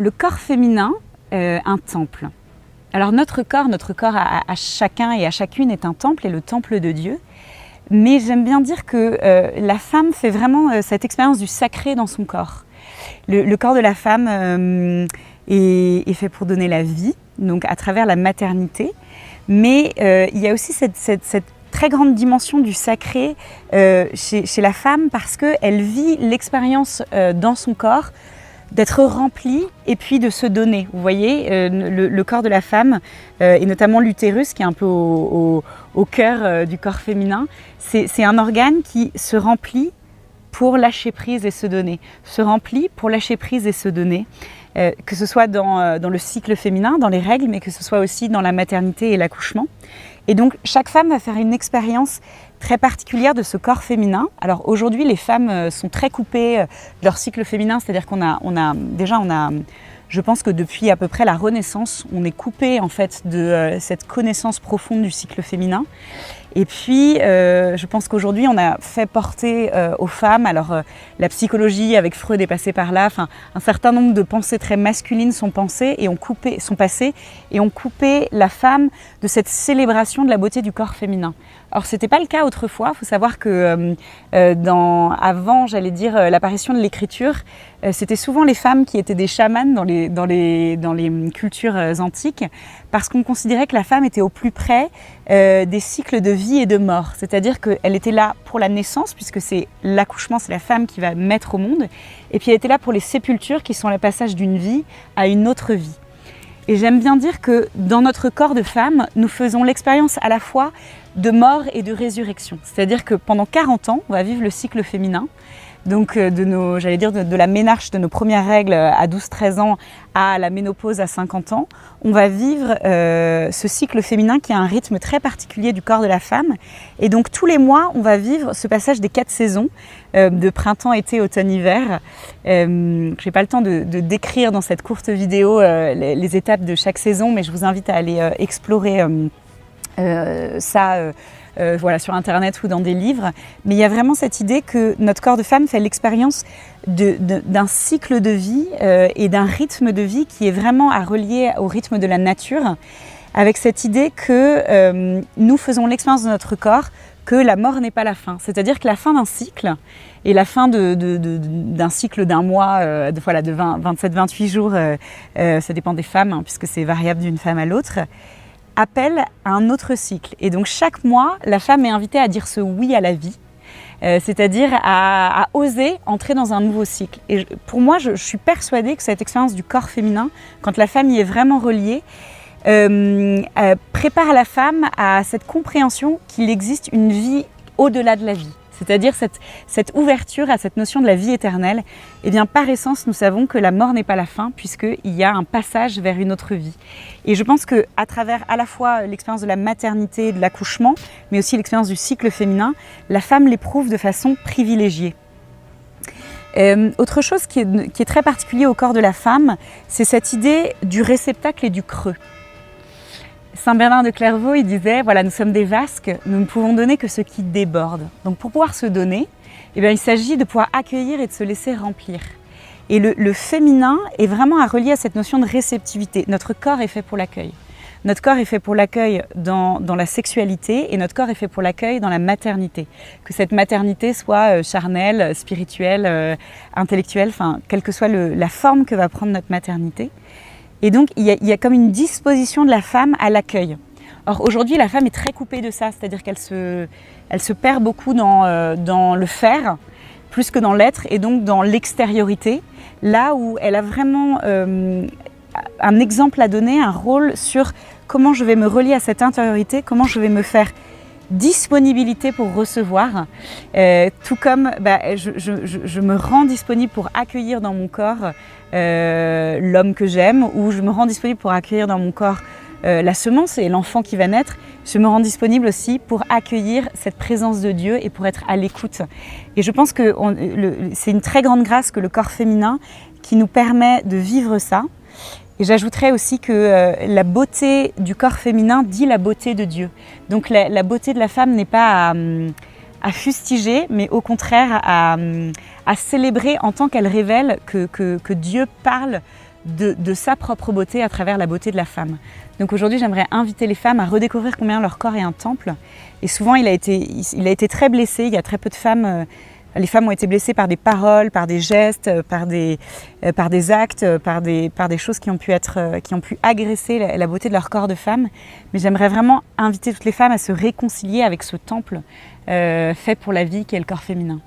le corps féminin, un temple. Alors notre corps à chacun et à chacune est un temple, et le temple de Dieu. Mais j'aime bien dire que la femme fait vraiment cette expérience du sacré dans son corps. Le corps de la femme est fait pour donner la vie, donc à travers la maternité. Mais il y a aussi cette très grande dimension du sacré chez la femme, parce qu'elle vit l'expérience dans son corps d'être remplie et puis de se donner. Vous voyez, le corps de la femme, et notamment l'utérus, qui est un peu au cœur du corps féminin, c'est un organe qui se remplit pour lâcher prise et se donner. Se remplit pour lâcher prise et se donner. Que ce soit dans le cycle féminin, dans les règles, mais que ce soit aussi dans la maternité et l'accouchement. Et donc, chaque femme va faire une expérience très particulière de ce corps féminin. Alors aujourd'hui, les femmes sont très coupées de leur cycle féminin, c'est-à-dire je pense que depuis à peu près la Renaissance, on est coupé en fait de cette connaissance profonde du cycle féminin. Et puis, je pense qu'aujourd'hui, on a fait porter aux femmes, alors la psychologie avec Freud est passée par là, enfin, un certain nombre de pensées très masculines sont passées et ont coupé la femme de cette célébration de la beauté du corps féminin. Alors, c'était pas le cas autrefois. Il faut savoir que avant, j'allais dire, l'apparition de l'écriture, c'était souvent les femmes qui étaient des chamanes dans les cultures antiques, parce qu'on considérait que la femme était au plus près des cycles de vie et de mort. C'est-à-dire qu'elle était là pour la naissance, puisque c'est l'accouchement, c'est la femme qui va mettre au monde. Et puis elle était là pour les sépultures, qui sont le passage d'une vie à une autre vie. Et j'aime bien dire que dans notre corps de femme, nous faisons l'expérience à la fois de mort et de résurrection. C'est-à-dire que pendant 40 ans, on va vivre le cycle féminin. Donc de la ménarche de nos premières règles à 12-13 ans à la ménopause à 50 ans, on va vivre ce cycle féminin qui a un rythme très particulier du corps de la femme. Et donc tous les mois, on va vivre ce passage des 4 saisons, de printemps, été, automne, hiver. Je n'ai pas le temps de décrire dans cette courte vidéo les étapes de chaque saison, mais je vous invite à aller explorer ça sur Internet ou dans des livres. Mais il y a vraiment cette idée que notre corps de femme fait l'expérience d'un cycle de vie et d'un rythme de vie qui est vraiment à relier au rythme de la nature, avec cette idée que nous faisons l'expérience de notre corps que la mort n'est pas la fin. C'est-à-dire que la fin d'un cycle et la fin d'un cycle d'un mois, de 27-28 jours, ça dépend des femmes, hein, puisque c'est variable d'une femme à l'autre, appelle à un autre cycle. Et donc chaque mois, la femme est invitée à dire ce oui à la vie, c'est-à-dire à oser entrer dans un nouveau cycle. Et pour moi, je suis persuadée que cette expérience du corps féminin, quand la femme y est vraiment reliée, prépare la femme à cette compréhension qu'il existe une vie au-delà de la vie. C'est-à-dire cette ouverture à cette notion de la vie éternelle. Eh bien, par essence, nous savons que la mort n'est pas la fin, puisqu'il y a un passage vers une autre vie. Et je pense qu'à travers à la fois l'expérience de la maternité, de l'accouchement, mais aussi l'expérience du cycle féminin, la femme l'éprouve de façon privilégiée. Autre chose qui est très particulier au corps de la femme, c'est cette idée du réceptacle et du creux. Saint Bernard de Clairvaux, il disait, voilà, nous sommes des vasques, nous ne pouvons donner que ce qui déborde. Donc pour pouvoir se donner, eh bien, il s'agit de pouvoir accueillir et de se laisser remplir. Et le féminin est vraiment à relier à cette notion de réceptivité. Notre corps est fait pour l'accueil. Notre corps est fait pour l'accueil dans la sexualité, et notre corps est fait pour l'accueil dans la maternité. Que cette maternité soit charnelle, spirituelle, intellectuelle, enfin, quelle que soit la forme que va prendre notre maternité. Et donc, il y a comme une disposition de la femme à l'accueil. Or, aujourd'hui, la femme est très coupée de ça, c'est-à-dire qu'elle se perd beaucoup dans le faire, plus que dans l'être, et donc dans l'extériorité, là où elle a vraiment un exemple à donner, un rôle sur comment je vais me relier à cette intériorité, comment je vais me faire disponibilité pour recevoir, tout comme je me rends disponible pour accueillir dans mon corps l'homme que j'aime, ou je me rends disponible pour accueillir dans mon corps la semence et l'enfant qui va naître. Je me rends disponible aussi pour accueillir cette présence de Dieu et pour être à l'écoute. Et je pense que c'est une très grande grâce que le corps féminin qui nous permet de vivre ça. Et j'ajouterais aussi que la beauté du corps féminin dit la beauté de Dieu. Donc la beauté de la femme n'est pas à fustiger, mais au contraire à célébrer en tant qu'elle révèle que Dieu parle de sa propre beauté à travers la beauté de la femme. Donc aujourd'hui, j'aimerais inviter les femmes à redécouvrir combien leur corps est un temple. Et souvent, il a été très blessé. Il y a très peu de femmes. Les femmes ont été blessées par des paroles, par des gestes, par des actes, par des choses qui ont pu agresser la beauté de leur corps de femme. Mais j'aimerais vraiment inviter toutes les femmes à se réconcilier avec ce temple fait pour la vie qu'est le corps féminin.